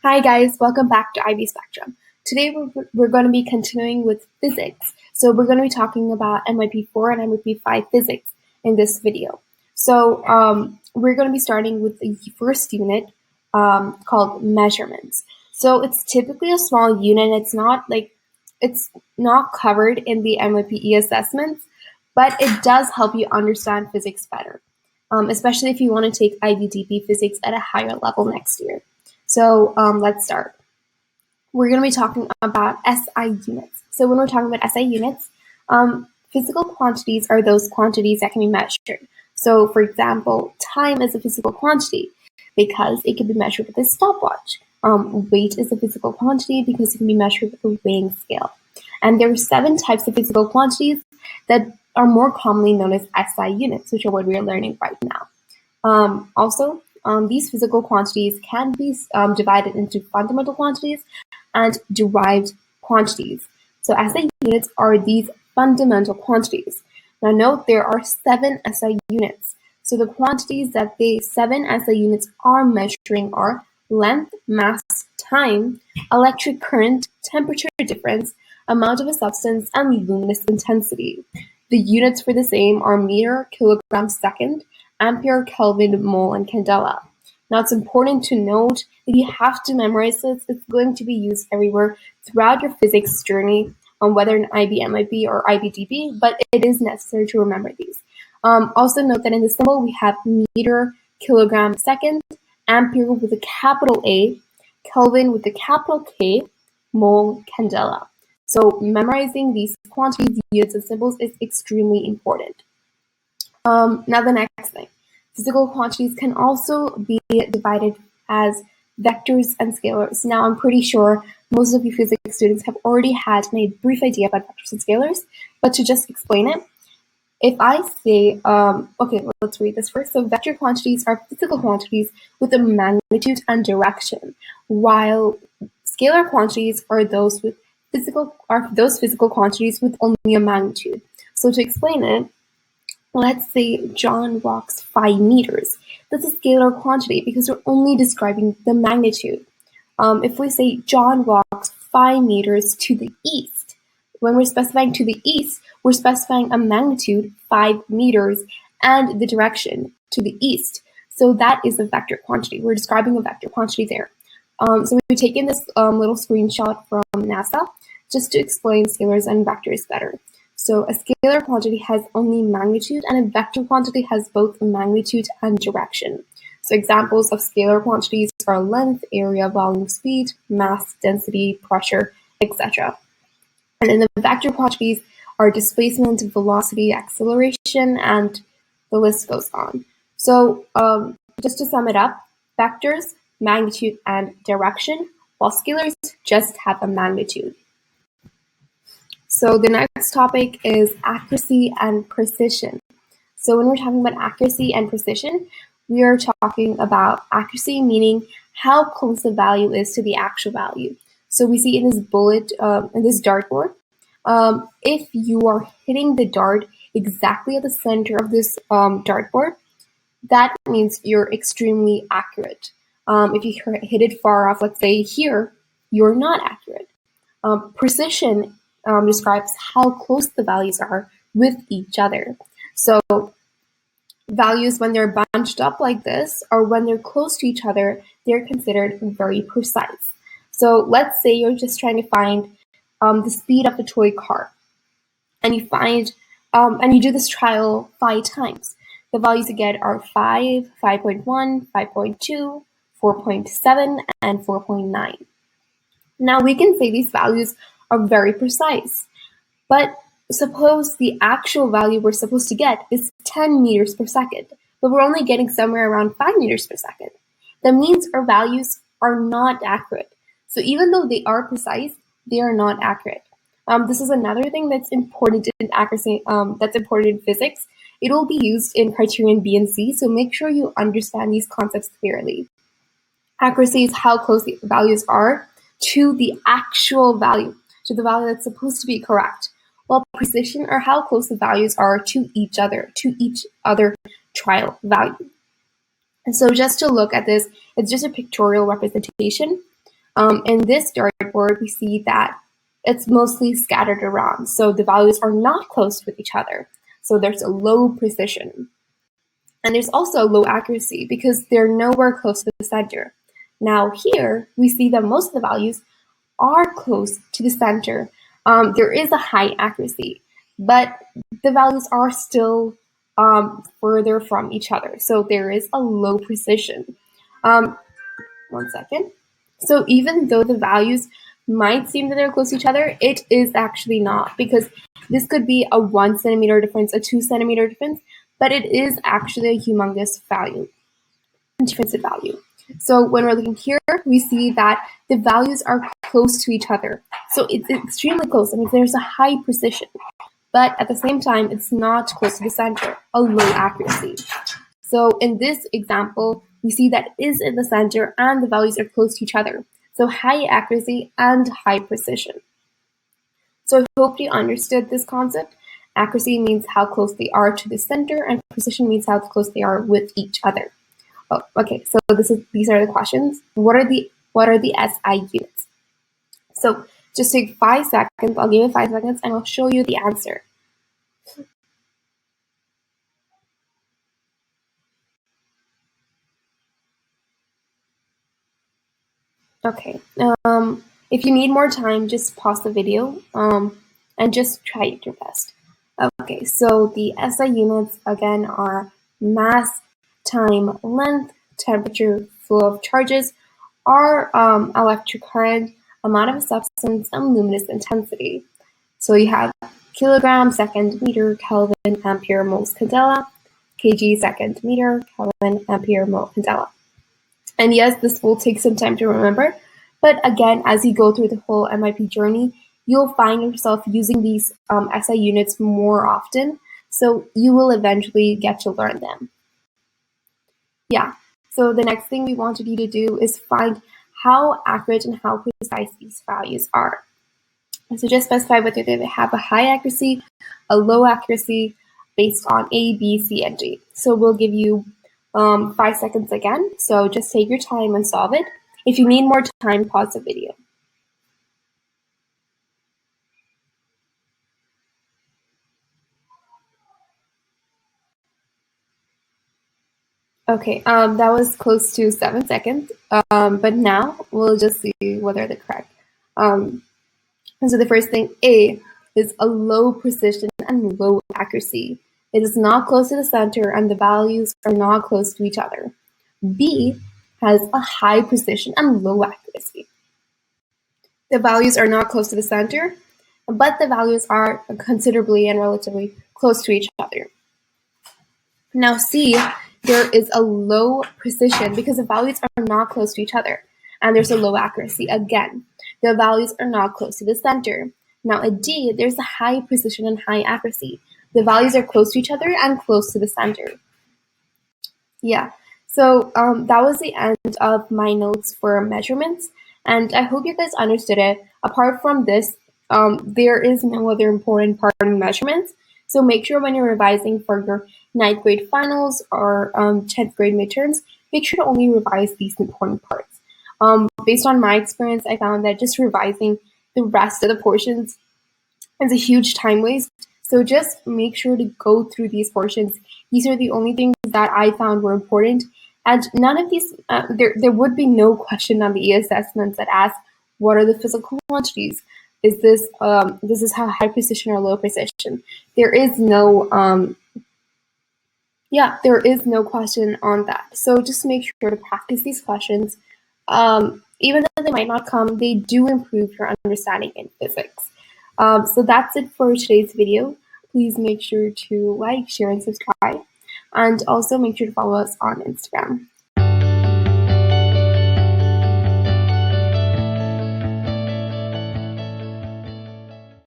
Hi guys, welcome back to IBSpectrum. Today we're going to be continuing with physics. So we're going to be talking about MYP4 and MYP5 physics in this video. So we're going to be starting with the first unit called measurements. So it's typically a small unit. It's not covered in the MYPE assessments, but it does help you understand physics better, especially if you want to take IB DP physics at a higher level next year. So let's start. We're going to be talking about SI units. So when we're talking about SI units, physical quantities are those quantities that can be measured. So for example, time is a physical quantity because it can be measured with a stopwatch. Weight is a physical quantity because it can be measured with a weighing scale. And there are 7 types of physical quantities that are more commonly known as SI units, which are what we are learning right now. These physical quantities can be divided into fundamental quantities and derived quantities. So SI units are these fundamental quantities. Now note there are 7 SI units. So the quantities that the 7 SI units are measuring are length, mass, time, electric current, temperature difference, amount of a substance, and luminous intensity. The units for the same are meter, kilogram, second, ampere, Kelvin, mole, and candela. Now it's important to note that you have to memorize this. It's going to be used everywhere throughout your physics journey, whether in IB MYP or IB DP, but it is necessary to remember these. Also note that in the symbol we have meter, kilogram, second, ampere with a capital A, Kelvin with a capital K, mole, candela. So memorizing these quantities, units, and symbols is extremely important. Now the next thing. Physical quantities can also be divided as vectors and scalars. Now I'm pretty sure most of you physics students have already had a brief idea about vectors and scalars, but to just explain it, if I say, okay, let's read this first. So vector quantities are physical quantities with a magnitude and direction, while scalar quantities are those physical quantities with only a magnitude. So to explain it, let's say John walks 5 meters. That's a scalar quantity because we're only describing the magnitude. If we say John walks 5 meters to the east, when we're specifying to the east, we're specifying a magnitude, 5 meters, and the direction to the east. So that is a vector quantity. We're describing a vector quantity there. So we've taken this little screenshot from NASA just to explain scalars and vectors better. So a scalar quantity has only magnitude, and a vector quantity has both magnitude and direction. So examples of scalar quantities are length, area, volume, speed, mass, density, pressure, etc. And then the vector quantities are displacement, velocity, acceleration, and the list goes on. So just to sum it up, vectors, magnitude, and direction, while scalars just have a magnitude. So the next topic is accuracy and precision. So when we're talking about accuracy and precision, we are talking about accuracy, meaning how close the value is to the actual value. So we see in this bullet, in this dartboard, if you are hitting the dart exactly at the center of this dartboard, that means you're extremely accurate. If you hit it far off, let's say here, you're not accurate. Precision describes how close the values are with each other. So values, when they're bunched up like this, or when they're close to each other, they're considered very precise. So let's say you're just trying to find the speed of a toy car, and you find, and you do this trial 5 times. The values you get are 5, 5.1, 5.2, 4.7, and 4.9. Now we can say these values are very precise, but suppose the actual value we're supposed to get is 10 meters per second, but we're only getting somewhere around 5 meters per second. That means our values are not accurate. So even though they are precise, they are not accurate. This is another thing that's important in accuracy, that's important in physics. It will be used in criterion B and C, so make sure you understand these concepts clearly. Accuracy is how close the values are to the actual value, to the value that's supposed to be correct, while precision are how close the values are to each other trial value. And so just to look at this, it's just a pictorial representation. In this dartboard, we see that it's mostly scattered around, so the values are not close with each other. So there's a low precision. And there's also low accuracy because they're nowhere close to the center. Now here, we see that most of the values are close to the center. There is a high accuracy, but the values are still further from each other. So there is a low precision. 1 second. So even though the values might seem that they're close to each other, it is actually not, because this could be a 1 centimeter difference, a 2 centimeter difference, but it is actually a humongous value, difference in value. So when we're looking here, we see that the values are close to each other. So it's extremely close. I mean, there's a high precision, but at the same time, it's not close to the center, a low accuracy. So in this example, we see that it is in the center and the values are close to each other. So high accuracy and high precision. So I hope you understood this concept. Accuracy means how close they are to the center, and precision means how close they are with each other. Oh, okay, so these are the questions. What are the SI units? So just take 5 seconds. I'll give you 5 seconds and I'll show you the answer. Okay, if you need more time, just pause the video and just try your best. Okay, so the SI units again are mass, time, length, temperature, flow of charges, or electric current, amount of a substance, and luminous intensity. So you have kilogram, second, meter, Kelvin, ampere, moles, candela, kg, second, meter, Kelvin, ampere, mole, candela. And yes, this will take some time to remember, but again, as you go through the whole MYP journey, you'll find yourself using these SI units more often, so you will eventually get to learn them. Yeah, so the next thing we wanted you to do is find how accurate and how precise these values are. So just specify whether they have a high accuracy, a low accuracy, based on A, B, C, and D. So we'll give you 5 seconds again, so just take your time and solve it. If you need more time, pause the video. Okay, that was close to 7 seconds, but now we'll just see whether they're correct. So the first thing, A, is a low precision and low accuracy. It is not close to the center and the values are not close to each other. B has a high precision and low accuracy. The values are not close to the center, but the values are considerably and relatively close to each other. Now C, there is a low precision because the values are not close to each other, and there's a low accuracy again. The values are not close to the center. Now at D, there's a high precision and high accuracy. The values are close to each other and close to the center. Yeah, so that was the end of my notes for measurements, and I hope you guys understood it. Apart from this, there is no other important part in measurements, so make sure when you're revising for your 9th grade finals or 10th grade midterms, make sure to only revise these important parts. Based on my experience, I found that just revising the rest of the portions is a huge time waste. So just make sure to go through these portions. These are the only things that I found were important. And none of these, there would be no question on the e-assessments that ask, what are the physical quantities? Is this how high precision or low precision? There is no, there is no question on that. So just make sure to practice these questions. Even though they might not come, they do improve your understanding in physics. So that's it for today's video. Please make sure to like, share, and subscribe. And also make sure to follow us on Instagram.